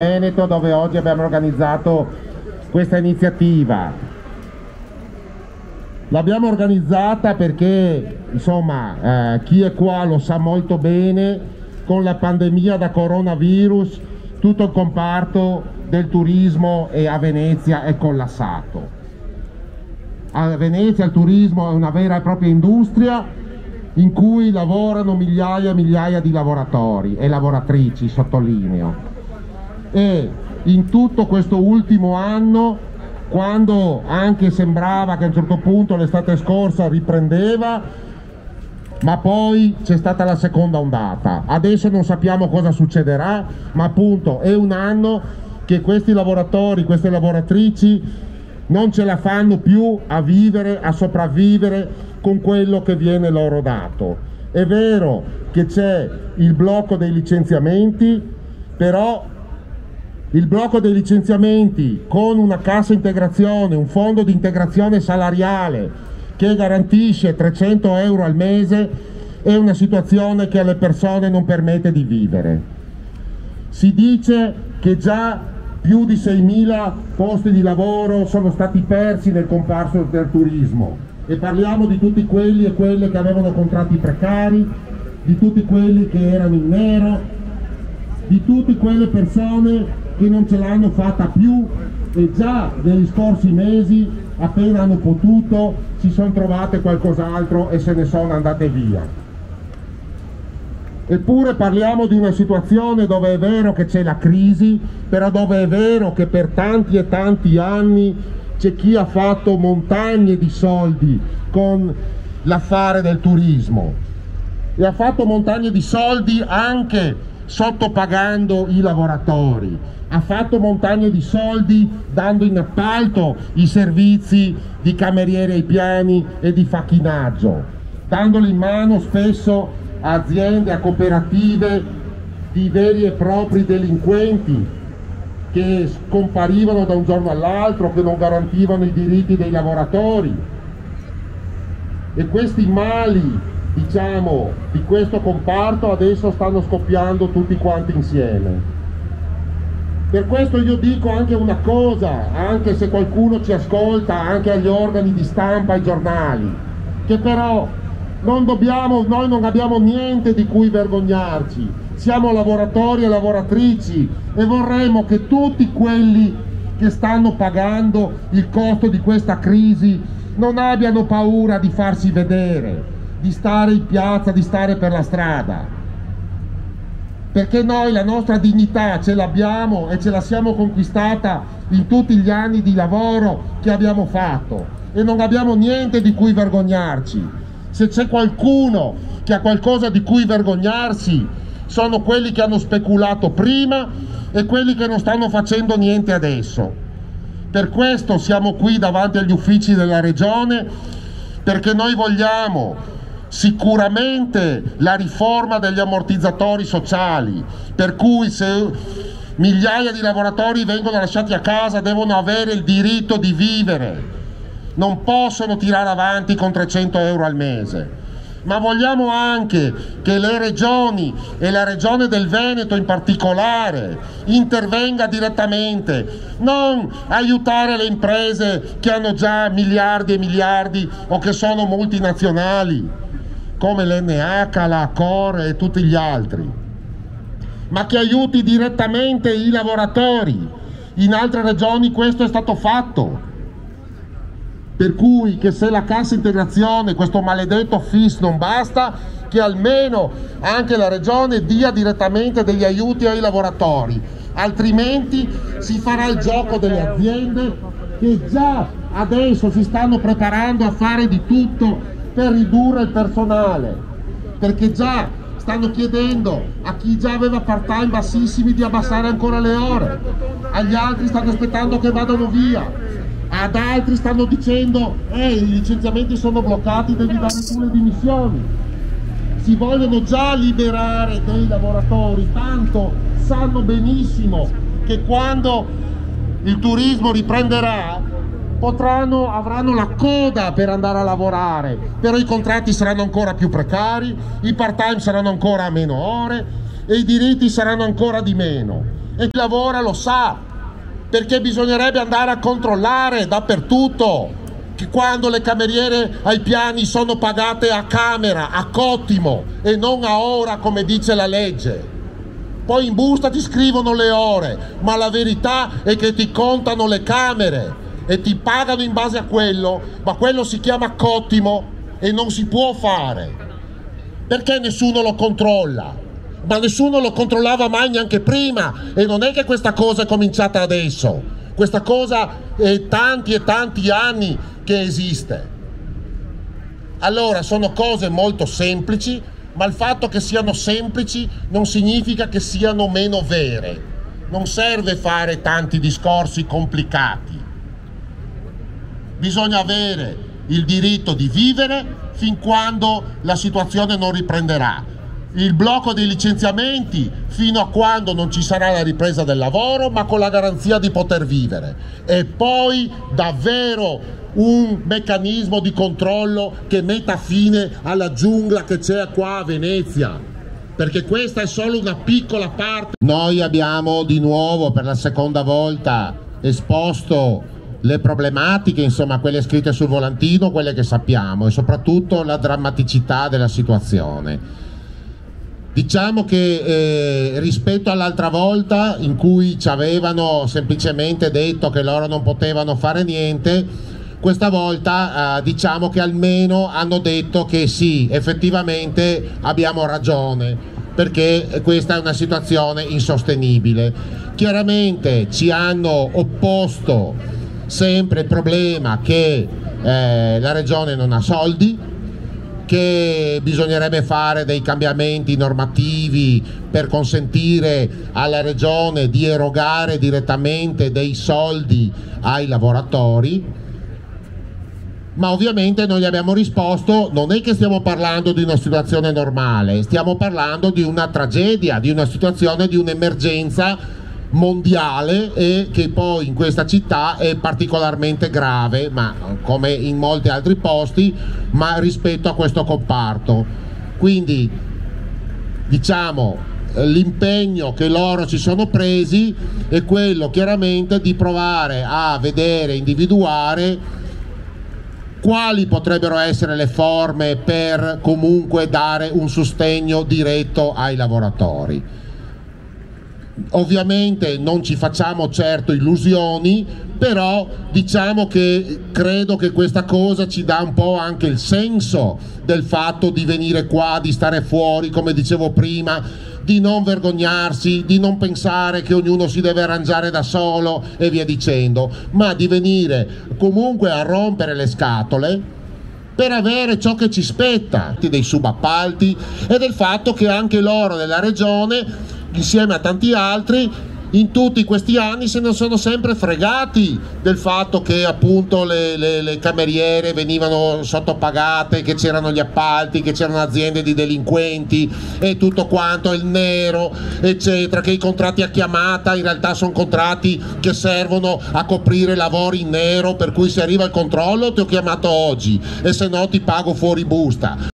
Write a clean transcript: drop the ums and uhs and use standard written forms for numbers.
Veneto, dove oggi abbiamo organizzato questa iniziativa. L'abbiamo organizzata perché, insomma, chi è qua lo sa molto bene, con la pandemia da coronavirus tutto il comparto del turismo a Venezia è collassato. A Venezia il turismo è una vera e propria industria in cui lavorano migliaia e migliaia di lavoratori e lavoratrici, sottolineo. E in tutto questo ultimo anno, quando anche sembrava che a un certo punto l'estate scorsa riprendeva, ma poi c'è stata la seconda ondata. Adesso non sappiamo cosa succederà, ma appunto è un anno che questi lavoratori, queste lavoratrici non ce la fanno più a vivere, a sopravvivere con quello che viene loro dato. È vero che c'è il blocco dei licenziamenti, però il blocco dei licenziamenti con una cassa integrazione, un fondo di integrazione salariale che garantisce 300 euro al mese è una situazione che alle persone non permette di vivere. Si dice che già più di 6.000 posti di lavoro sono stati persi nel comparto del turismo e parliamo di tutti quelli e quelle che avevano contratti precari, di tutti quelli che erano in nero, di tutte quelle persone che non ce l'hanno fatta più e già negli scorsi mesi, appena hanno potuto, si sono trovate qualcos'altro e se ne sono andate via. Eppure parliamo di una situazione dove è vero che c'è la crisi, però dove è vero che per tanti e tanti anni c'è chi ha fatto montagne di soldi con l'affare del turismo e ha fatto montagne di soldi anche sottopagando i lavoratori, ha fatto montagne di soldi dando in appalto i servizi di cameriere ai piani e di facchinaggio, dandoli in mano spesso a aziende, a cooperative di veri e propri delinquenti che scomparivano da un giorno all'altro, che non garantivano i diritti dei lavoratori. E questi mali, diciamo, di questo comparto adesso stanno scoppiando tutti quanti insieme. Per questo io dico anche una cosa, anche se qualcuno ci ascolta, anche agli organi di stampa, ai giornali, che però noi non abbiamo niente di cui vergognarci, siamo lavoratori e lavoratrici e vorremmo che tutti quelli che stanno pagando il costo di questa crisi non abbiano paura di farsi vedere, di stare in piazza, di stare per la strada. Perché noi la nostra dignità ce l'abbiamo e ce la siamo conquistata in tutti gli anni di lavoro che abbiamo fatto e non abbiamo niente di cui vergognarci. Se c'è qualcuno che ha qualcosa di cui vergognarsi sono quelli che hanno speculato prima e quelli che non stanno facendo niente adesso. Per questo siamo qui davanti agli uffici della Regione, perché noi vogliamo sicuramente la riforma degli ammortizzatori sociali, per cui se migliaia di lavoratori vengono lasciati a casa devono avere il diritto di vivere, non possono tirare avanti con 300 euro al mese. Ma vogliamo anche che le regioni e la regione del Veneto in particolare intervenga direttamente, non aiutare le imprese che hanno già miliardi e miliardi o che sono multinazionali come l'NH, la Accor e tutti gli altri, ma che aiuti direttamente i lavoratori. In altre regioni questo è stato fatto, per cui che se la cassa integrazione, questo maledetto FIS non basta, che almeno anche la regione dia direttamente degli aiuti ai lavoratori, altrimenti si farà il gioco delle aziende che già adesso si stanno preparando a fare di tutto per ridurre il personale, perché già stanno chiedendo a chi già aveva part-time bassissimi di abbassare ancora le ore, agli altri stanno aspettando che vadano via, ad altri stanno dicendo i licenziamenti sono bloccati, devi dare tu le dimissioni. Si vogliono già liberare dei lavoratori, tanto sanno benissimo che quando il turismo riprenderà avranno la coda per andare a lavorare, però i contratti saranno ancora più precari, i part-time saranno ancora a meno ore e i diritti saranno ancora di meno. e chi lavora lo sa, perché bisognerebbe andare a controllare dappertutto che quando le cameriere ai piani sono pagate a camera, a cottimo e non a ora come dice la legge. Poi in busta ti scrivono le ore, ma la verità è che ti contano le camere e ti pagano in base a quello, ma quello si chiama cottimo e non si può fare. Perché nessuno lo controlla? Ma nessuno lo controllava mai neanche prima, e non è che questa cosa è cominciata adesso, questa cosa è tanti e tanti anni che esiste. Allora sono cose molto semplici, ma il fatto che siano semplici non significa che siano meno vere. Non serve fare tanti discorsi complicati. Bisogna avere il diritto di vivere fin quando la situazione non riprenderà. Il blocco dei licenziamenti fino a quando non ci sarà la ripresa del lavoro, ma con la garanzia di poter vivere. E poi davvero un meccanismo di controllo che metta fine alla giungla che c'è qua a Venezia, perché questa è solo una piccola parte. Noi abbiamo di nuovo per la seconda volta esposto le problematiche, insomma quelle scritte sul volantino, quelle che sappiamo, e soprattutto la drammaticità della situazione. Diciamo che rispetto all'altra volta in cui ci avevano semplicemente detto che loro non potevano fare niente, questa volta diciamo che almeno hanno detto che sì, effettivamente abbiamo ragione, perché questa è una situazione insostenibile. Chiaramente ci hanno opposto sempre il problema che la Regione non ha soldi, che bisognerebbe fare dei cambiamenti normativi per consentire alla Regione di erogare direttamente dei soldi ai lavoratori, ma ovviamente noi gli abbiamo risposto: non è che stiamo parlando di una situazione normale, stiamo parlando di una tragedia, di una situazione, di un'emergenza mondiale, e che poi in questa città è particolarmente grave, ma come in molti altri posti, ma rispetto a questo comparto. Quindi diciamo l'impegno che loro ci sono presi è quello chiaramente di provare a vedere, individuare quali potrebbero essere le forme per comunque dare un sostegno diretto ai lavoratori. Ovviamente non ci facciamo certo illusioni, però diciamo che credo che questa cosa ci dà un po' anche il senso del fatto di venire qua, di stare fuori, come dicevo prima, di non vergognarsi, di non pensare che ognuno si deve arrangiare da solo e via dicendo, ma di venire comunque a rompere le scatole per avere ciò che ci spetta, dei subappalti e del fatto che anche loro della Regione, insieme a tanti altri, in tutti questi anni se ne sono sempre fregati del fatto che appunto le cameriere venivano sottopagate, che c'erano gli appalti, che c'erano aziende di delinquenti e tutto quanto, il nero eccetera, che i contratti a chiamata in realtà sono contratti che servono a coprire lavori in nero, per cui se arriva il controllo ti ho chiamato oggi e se no ti pago fuori busta.